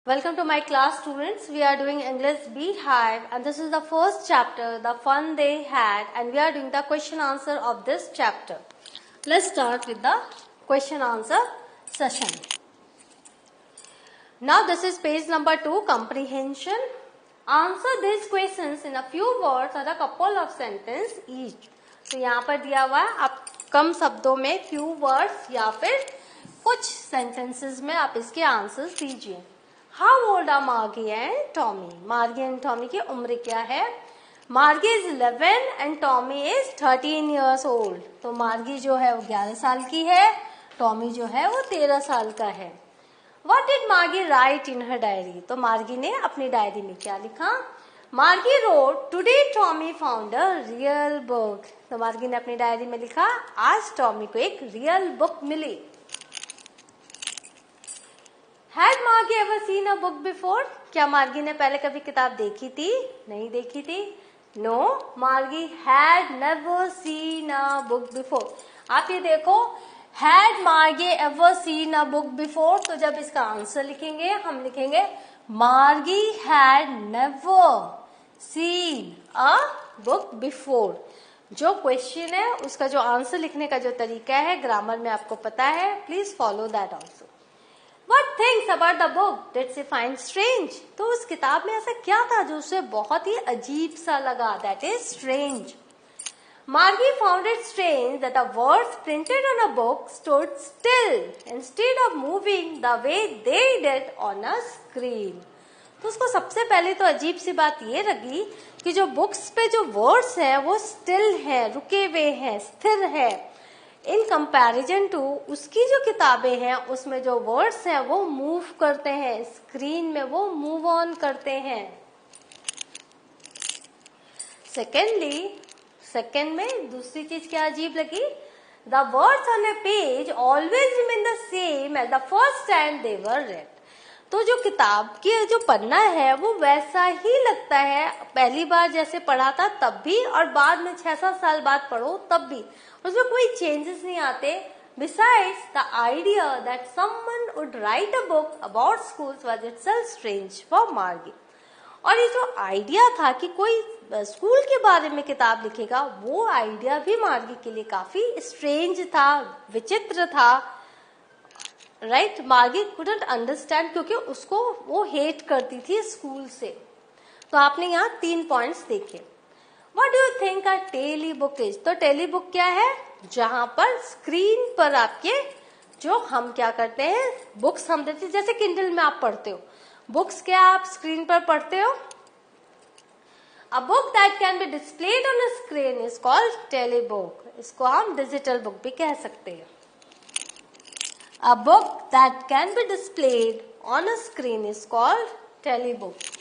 Welcome to my class, students. We are doing English Beehive and this is the first chapter, the fun they had, and we are doing the question answer of this chapter. Let's start with the question answer session. Now this is page number 2, comprehension. Answer these questions in a few words or a couple of sentences each. तो यहाँ पर दिया हुआ है, आप कम शब्दों में few words या फिर कुछ sentences में आप इसके आंसर्स दीजिए. How old are Margie and Tommy? Margie and Tommy की उम्र क्या है? Margie is 11 and Tommy is 13 years old. तो Margie जो है वो 11 साल की है, Tommy जो है वो 13 साल का है. What did Margie write in her diary? तो Margie ने अपनी डायरी में क्या लिखा? Margie wrote, today Tommy found a real book. तो Margie ने अपनी डायरी में लिखा, आज Tommy को एक real book milli. Had Margie ever seen a book before? क्या Margie ने पहले कभी किताब देखी थी? नहीं देखी थी? No, Margie had never seen a book before. आप ये देखो, had Margie ever seen a book before? तो जब इसका आंसर लिखेंगे, हम लिखेंगे Margie had never seen a book before. जो क्वेश्चन है उसका जो आंसर लिखने का जो तरीका है ग्रामर में आपको पता है, please follow that also. What things about the book did she find strange? तो उस किताब में ऐसा क्या था जो उसे बहुत ही अजीब सा लगा? That is strange. Margie found it strange that the words printed on a book stood still instead of moving the way they did on a screen. तो उसको सबसे पहले तो अजीब सी बात ये लगी कि जो बुक्स पे जो वर्ड्स है वो स्टिल है, रुके हुए हैं, स्थिर है. इन कंपैरिजन टू उसकी जो किताबें हैं उसमें जो वर्ड्स हैं वो मूव करते हैं, स्क्रीन में वो मूव ऑन करते हैं. सेकेंड में दूसरी चीज क्या अजीब लगी? The words on a page always remain the same as the first time they were read. तो जो किताब की जो पन्ना है वो वैसा ही लगता है पहली बार जैसे पढ़ा था तब भी, और बाद में 6-7 साल बाद पढ़ो तब भी, उसमें कोई चेंजेस नहीं आते. Besides, the idea that someone would write a book about schools was itself strange for Margie. और ये जो आइडिया था कि कोई स्कूल के बारे में किताब लिखेगा, वो आइडिया भी मार्गी के लिए काफी स्ट्रेंज था, विचित्र था. राइट, मार्गी कुडंट अंडरस्टैंड क्योंकि उसको वो हेट करती थी स्कूल से. तो आपने यहाँ 3 पॉइंट्स देखे. What do you think a telebook इज? तो टेली बुक क्या है? जहां पर स्क्रीन पर आपके जो हम क्या करते हैं, बुक्स हम देते, जैसे किंडल में आप पढ़ते हो, बुक्स क्या आप स्क्रीन पर पढ़ते हो. A book that can be displayed on a screen is called telebook. इसको हम डिजिटल बुक भी कह सकते हैं. A book that can be displayed on a screen is called telebook.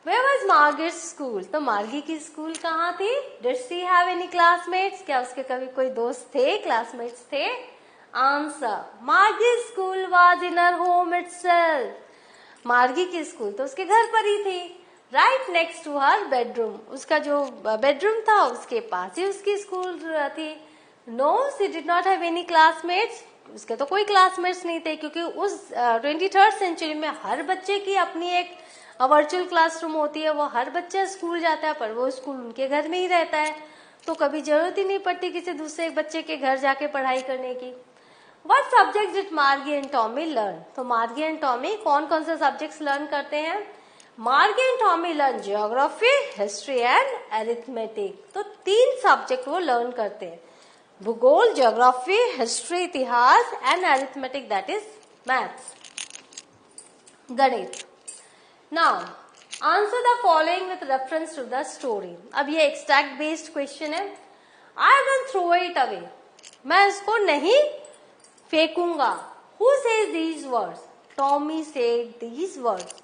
Where was Margie's school? तो मार्गी की school कहाँ थी? Did she have any classmates? क्या उसके कभी कोई दोस्त थे, क्लासमेट्स थे? Answer: Margie's school was in her home itself. मार्गी की स्कूल तो उसके घर पर ही थी. Right next to her bedroom. उसका जो बेडरूम था उसके पास ही उसकी स्कूल थी. No, she did not have any classmates. उसके तो कोई क्लासमेट्स नहीं थे क्योंकि उस 23rd सेंचुरी में हर बच्चे की अपनी एक वर्चुअल क्लासरूम होती है. वो हर बच्चा स्कूल जाता है पर वो स्कूल उनके घर में ही रहता है, तो कभी जरूरत ही नहीं पड़ती किसी दूसरे बच्चे के घर जाके पढ़ाई करने की. What subjects did Margie and Tommy learn? तो मार्गी एंड टॉमी कौन कौन से सब्जेक्ट्स लर्न करते हैं? मार्गी and Tommy learn geography, history and arithmetic. तो 3 सब्जेक्ट वो लर्न करते हैं, भूगोल, जियोग्राफी, हिस्ट्री, इतिहास, and arithmetic that is maths, गणित. Now, answer the following with reference to the story. अब ये extract based question है. I don't throw it away. मैं इसको नहीं फेंकूंगा. Who says these words? Tommy said these words.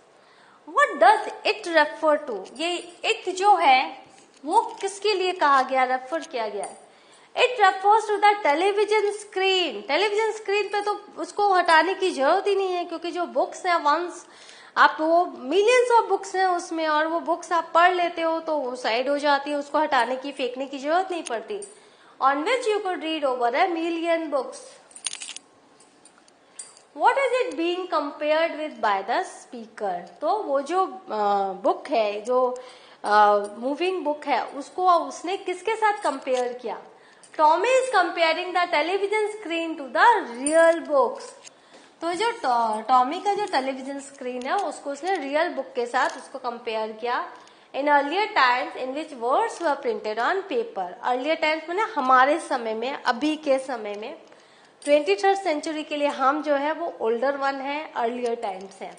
What does it refer to? ये it जो है वो किसके लिए कहा गया, रेफर किया गया है? It refers to the television screen. Television screen पे तो उसको हटाने की जरूरत ही नहीं है क्योंकि जो बुक्स है वंस आप वो मिलियंस ऑफ बुक्स हैं उसमें और वो बुक्स आप पढ़ लेते हो तो वो साइड हो जाती है, उसको हटाने की, फेंकने की जरूरत नहीं पड़ती. On which you could read over 1 million books. What is it being compared with by the speaker? तो वो जो बुक है, जो मूविंग बुक है, उसको उसने किसके साथ कंपेयर किया? Tommy is comparing the television screen to the real books. तो जो टॉमी का जो टेलीविजन स्क्रीन है उसको उसने रियल बुक के साथ उसको कंपेयर किया। In earlier times in which words were printed on paper. Earlier times मैंने हमारे समय में, अभी के समय में, 23rd सेंचुरी के लिए हम जो है वो ओल्डर वन है, अर्लियर टाइम्स है।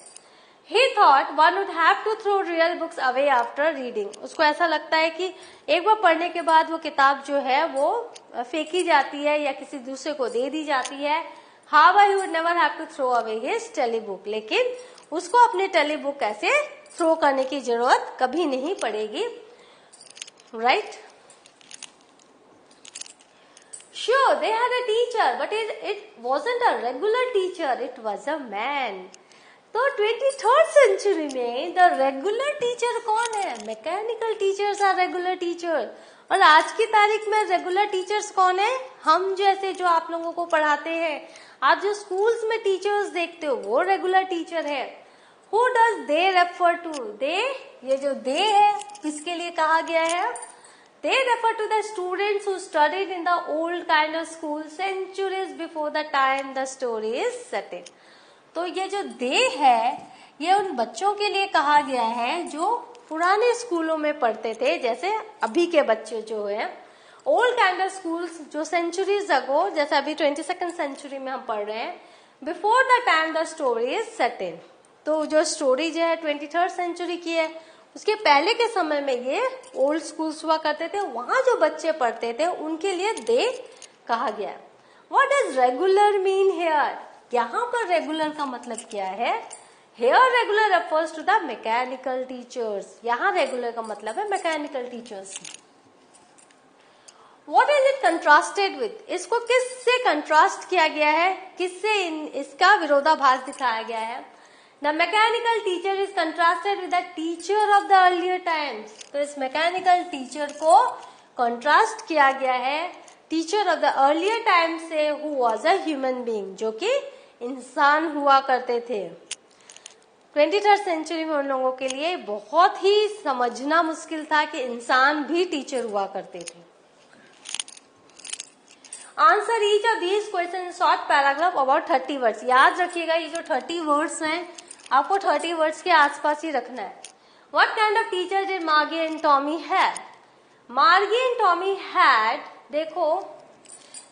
He thought one would have to throw real books away after reading. उसको ऐसा लगता है कि एक बार पढ़ने के बाद वो किताब जो है वो फेंकी जाती है या किसी दूसरे को दे दी जाती है। However, he would never have to throw away his telebook. लेकिन उसको अपने टेलीबुक ऐसे थ्रो करने की जरूरत कभी नहीं पड़ेगी, right? Sure, they had a teacher, but it wasn't a regular teacher. It was a man. तो 23rd सेंचुरी में द रेगुलर टीचर कौन है? Mechanical teachers are regular teacher. और आज की तारीख में रेगुलर टीचर्स कौन है? हम जैसे जो आप लोगों को पढ़ाते हैं, आप जो स्कूल्स में टीचर्स देखते हो वो रेगुलर टीचर है। Who does they refer to? They, ये जो दे है किसके लिए कहा गया है? They refer to the students who studied in the old kind of school centuries before the time the story is set in. तो ये जो दे है ये उन बच्चों के लिए कहा गया है जो पुराने स्कूलों में पढ़ते थे, जैसे अभी के बच्चे जो है ओल्ड काइंड ऑफ स्कूल्स जो सेंचुरीज अगो, जैसे अभी 22nd सेंचुरी में हम पढ़ रहे हैं, before the time the story is set in. तो जो स्टोरी जो है 23rd सेंचुरी की है, उसके पहले के समय में ये ओल्ड स्कूल्स हुआ करते थे, वहां जो बच्चे पढ़ते थे उनके लिए दे कहा गया। What does regular mean here? यहाँ पर रेगुलर का मतलब क्या है? Here regular refers to the mechanical teachers. यहाँ रेगुलर का मतलब है mechanical teachers. What is it contrasted with? इसको किससे कंट्रास्ट किया गया है? किससे इसका विरोधाभास दिखाया गया है? The mechanical teacher is contrasted with the teacher of the earlier times. तो इस मैकेनिकल टीचर को कंट्रास्ट किया गया है teacher of the earlier time से, who was a human being, जो कि इंसान हुआ करते थे। 23rd सेंचुरी में उन लोगों के लिए बहुत ही समझना मुश्किल था कि इंसान भी टीचर हुआ करते थे। Answer each of these question in short paragraph about 30 words. याद रखिएगा ये जो 30 वर्ड्स हैं आपको 30 वर्ड्स के आसपास ही रखना है। What kind of teacher did Margie and Tommy have? Margie and Tommy had, देखो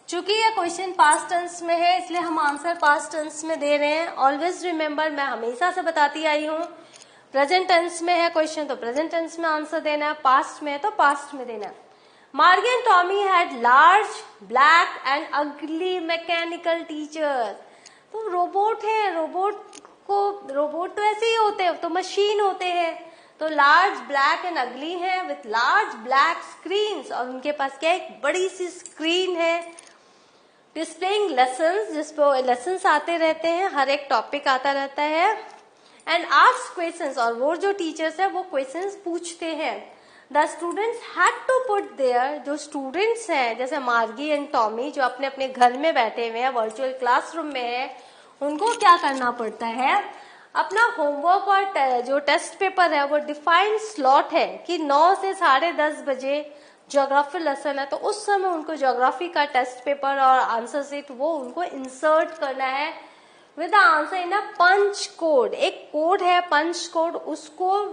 चूंकि ये क्वेश्चन पास्ट टेंस में है इसलिए हम आंसर पास्ट टेंस में दे रहे हैं। ऑलवेज रिमेम्बर, मैं हमेशा से बताती आई हूँ, प्रेजेंट टेंस में है क्वेश्चन तो प्रेजेंट टेंस में आंसर देना है, पास्ट में है तो पास्ट में देना है। Margie and Tommy had large, black and ugly mechanical teachers. तो रोबोट है, रोबोट तो ऐसे ही होते हैं, तो मशीन होते हैं, तो लार्ज, ब्लैक एंड अगली है विथ लार्ज ब्लैक स्क्रीन्स, और उनके पास क्या एक बड़ी सी स्क्रीन है डिस्प्लेइंग लेसन्स, जिस पर लेसन्स आते रहते हैं, हर एक टॉपिक आता रहता है, एंड आस्क क्वेश्चंस, और वो जो टीचर्स है वो क्वेश्चंस पूछते हैं। The students had to put there, जो स्टूडेंट्स हैं जैसे मार्गी एंड टॉमी जो अपने अपने घर में बैठे हुए हैं, वर्चुअल क्लासरूम में है, उनको क्या करना पड़ता है? अपना होमवर्क और जो टेस्ट पेपर है वो डिफाइंड स्लॉट है कि 9 से 10:30 बजे ज्योग्राफी लेसन है, तो उस समय उनको ज्योग्राफी का टेस्ट पेपर और आंसर शीट वो उनको इंसर्ट करना है with the answer in a punch code. एक कोड है पंच कोड, उसको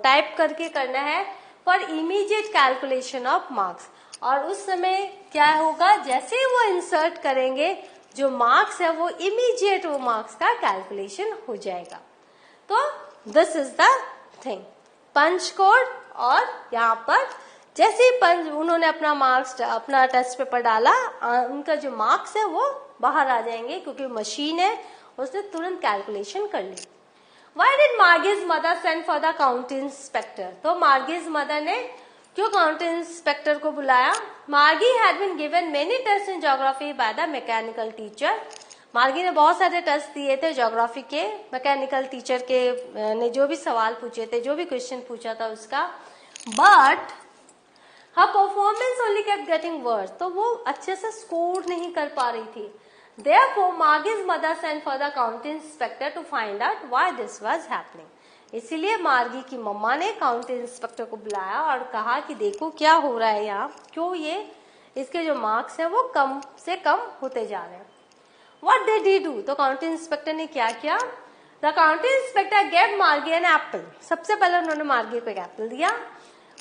टाइप करके करना है for immediate calculation of marks. और उस समय क्या होगा, जैसे ही वो इंसर्ट करेंगे जो मार्क्स है वो इमीडिएट वो मार्क्स का कैलकुलेशन हो जाएगा। तो this is the thing, punch code, और यहाँ पर जैसे ही पंच उन्होंने अपना मार्क्स अपना टेस्ट पेपर डाला, उनका जो मार्क्स है वो बाहर आ जाएंगे क्योंकि मशीन है, उसने तुरंत कैलकुलेशन कर ली। Why did Margie's mother send for the county inspector? तो मार्गीज मदर ने क्यों काउंटी इंस्पेक्टर को बुलाया? Margie had been given many test in geography by the mechanical teacher. Margie ने बहुत सारे टेस्ट दिए थे ज्योग्राफी के, मैकेनिकल टीचर के ने जो भी सवाल पूछे थे, जो भी क्वेश्चन पूछा था उसका, but her performance only kept getting worse, तो वो अच्छे से स्कोर नहीं कर पा रही थी। Therefore, Margie's mother sent for the county inspector to find out why this was happening. इसीलिए मार्गी की मम्मा ने काउंटी इंस्पेक्टर को बुलाया और कहा कि देखो क्या हो रहा है यहाँ, क्यों ये इसके जो मार्क्स हैं वो कम से कम होते जा रहे हैं. What did he do? तो काउंटी इंस्पेक्टर ने क्या किया? The county inspector gave Margie an apple. सबसे पहले उन्होंने मार्गी को एक एप्पल दिया.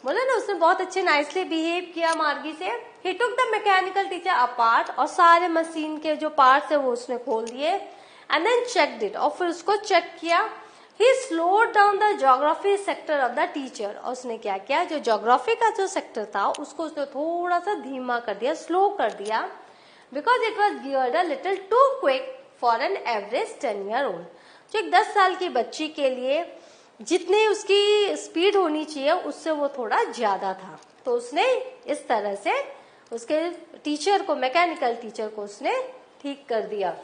बोले ना, उसने बहुत अच्छे नाइसली बिहेव किया मार्गी से. He took the mechanical teacher apart और सारे मशीन के जो पार्ट्स है वो उसने खोल दिए. And then checked it, और फिर उसको चेक किया. He slowed down the geography sector of the teacher. और उसने क्या किया, जो ज्योग्राफी का जो सेक्टर था उसको उसने थोड़ा सा धीमा कर दिया, स्लो कर दिया. Because it was geared a little too quick for an average 10-year-old. जो एक 10 साल की बच्ची के लिए जितनी उसकी स्पीड होनी चाहिए उससे वो थोड़ा ज्यादा था. तो उसने इस तरह से उसके टीचर को, मैकेनिकल टीचर को उसने ठीक कर दिया.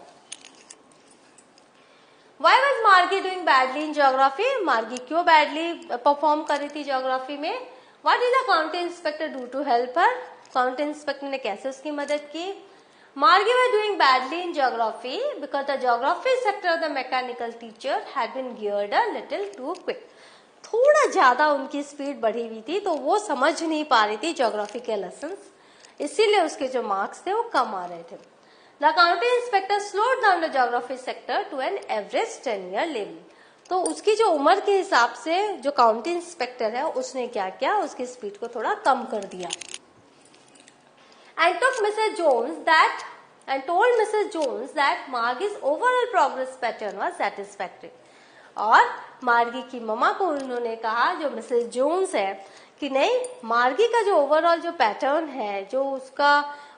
Why was Margie doing badly in geography? मार्गी क्यों बैडली परफॉर्म कर रही थी ज्योग्राफी में? What did the county inspector do to help her? County inspector ने कैसे उसकी मदद की? Margie was doing badly in geography because the geography sector of the mechanical teacher had been geared a little too quick. थोड़ा ज्यादा उनकी speed बढ़ी हुई थी, तो वो समझ नहीं पा रही थी ज्योग्राफी के लेसन्स, इसीलिए उसके जो मार्क्स थे वो कम आ रहे थे. The county inspector slowed down the geography sector to an average 10-year level. तो उसकी जो उम्र के हिसाब से जो काउंटी इंस्पेक्टर है उसने क्या किया, उसकी स्पीड को थोड़ा कम कर दिया. And told Mrs. Jones that Margie's overall progress pattern was satisfactory. और मार्गी की मम्मा को उन्होंने कहा, जो मिसेस जोन्स है, कि नहीं, मार्गी का जो ओवरऑल जो पैटर्न है, जो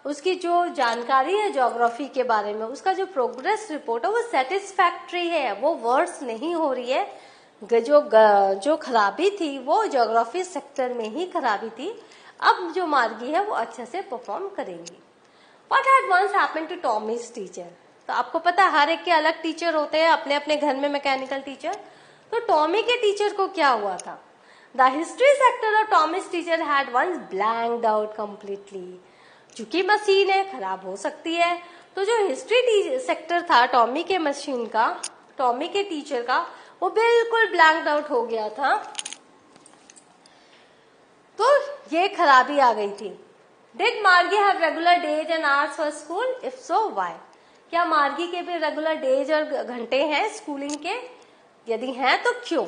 उसकी जो जानकारी है ज्योग्राफी के बारे में, उसका जो प्रोग्रेस रिपोर्ट है वो सेटिस्फैक्ट्री है, वो वर्ड्स नहीं हो रही है. जो खराबी थी वो ज्योग्राफी सेक्टर में ही खराबी थी. अब जो मार्गी है वो अच्छे से परफॉर्म करेंगी. What had once happened to Tommy's teacher? तो आपको पता है हर एक के अलग टीचर होते हैं अपने अपने घर में, मैकेनिकल टीचर. तो टॉमी के टीचर को क्या हुआ था? The history sector of Tommy's teacher had once blanked out completely. चूंकि मशीन है, खराब हो सकती है, तो जो हिस्ट्री सेक्टर था टॉमी के मशीन का, टॉमी के टीचर का, वो बिल्कुल ब्लैंक्ड आउट हो गया था. तो ये खराबी आ गई थी. Did Margie have regular days and hours for school? If so, why? क्या मार्गी के भी रेगुलर डेज और घंटे हैं स्कूलिंग के? यदि हैं तो क्यों?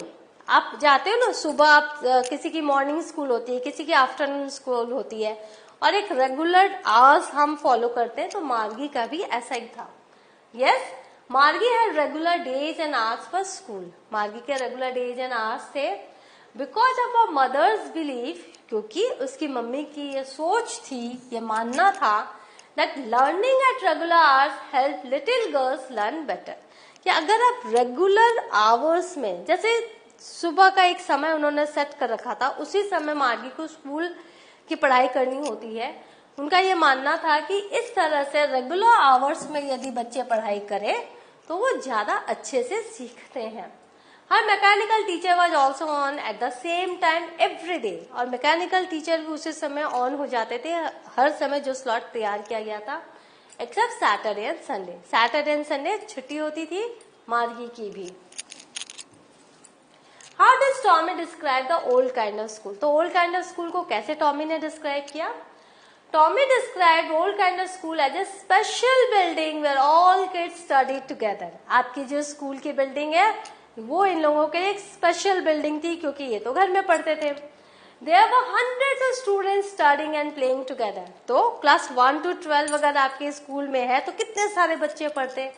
आप जाते हो ना, सुबह आप किसी की मॉर्निंग स्कूल होती है, किसी की आफ्टरनून स्कूल होती है, और एक रेगुलर आवर्स हम फॉलो करते हैं. तो मार्गी का भी ऐसा ही था. Yes, Margie had regular days and hours for school. Margie के रेगुलर डेज एंड आवर्स थे because of a mother's belief, क्योंकि उसकी मम्मी की ये सोच थी, ये मानना था that learning at regular hours help little girls learn better. कि अगर आप रेगुलर आवर्स में, जैसे सुबह का एक समय उन्होंने सेट कर रखा था, उसी समय मार्गी को स्कूल की पढ़ाई करनी होती है. उनका ये मानना था कि इस तरह से रेगुलर आवर्स में यदि बच्चे पढ़ाई करें तो वो ज्यादा अच्छे से सीखते हैं. Her mechanical teacher was also on at the same time every day. और मैकेनिकल टीचर भी उसी समय ऑन हो जाते थे, हर समय जो स्लॉट तैयार किया गया था, except Saturday and Sunday. Saturday and Sunday छुट्टी होती थी मार्गी की भी. How does Tommy describe the old kind of school? तो ओल्ड काइंड ऑफ स्कूल को कैसे टॉमी ने डिस्क्राइब किया? Tommy describe old kind of school as a special building where all kids study together. आपकी जो school की building है वो इन लोगों के लिए एक स्पेशल बिल्डिंग थी, क्योंकि ये तो घर में पढ़ते थे. There were hundreds of students studying and playing together. तो क्लास 1 to 12 अगर आपके स्कूल में है तो कितने सारे बच्चे पढ़ते,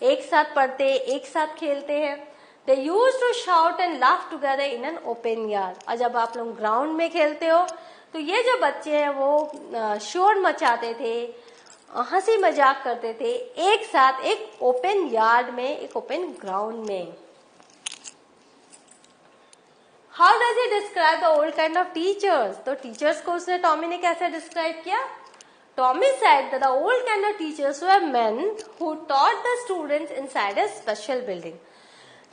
एक साथ पढ़ते, एक साथ खेलते हैं. They used to shout and laugh together in an open yard. और जब आप लोग ग्राउंड में खेलते हो तो ये जो बच्चे हैं वो शोर मचाते थे, हंसी मजाक करते थे एक साथ, एक ओपन यार्ड में, एक ओपन ग्राउंड में. How does he describe the old kind of teachers? तो टीचर्स को उसने टॉमी ने कैसे डिस्क्राइब किया? Tommy said that the old kind of teachers were men who taught the students inside a special building.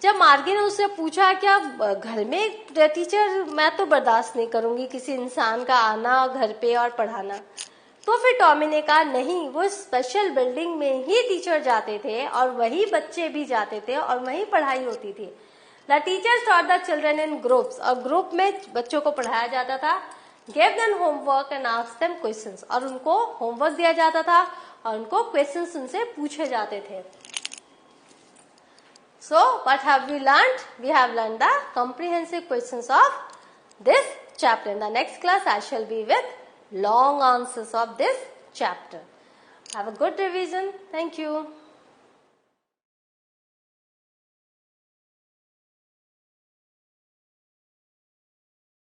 जब मार्गी ने उससे पूछा कि आप घर में टीचर, मैं तो बर्दाश्त नहीं करूंगी किसी इंसान का आना घर पे और पढ़ाना, तो फिर टॉमी ने कहा नहीं, वो स्पेशल बिल्डिंग में ही टीचर जाते थे और वही बच्चे भी जाते थे और वही पढ़ाई होती थी। The teachers taught the children in groups, और ग्रुप में बच्चों को पढ़ाया जाता था। Gave them homework and asked them questions, और उनको होमवर्क दिया जाता था और उनको क्वेश्चंस उनसे पूछे जाते थे। So what have we learned? We have learned the comprehensive questions of this chapter. In the next class I shall be with long answers of this chapter. Have a good revision. Thank you.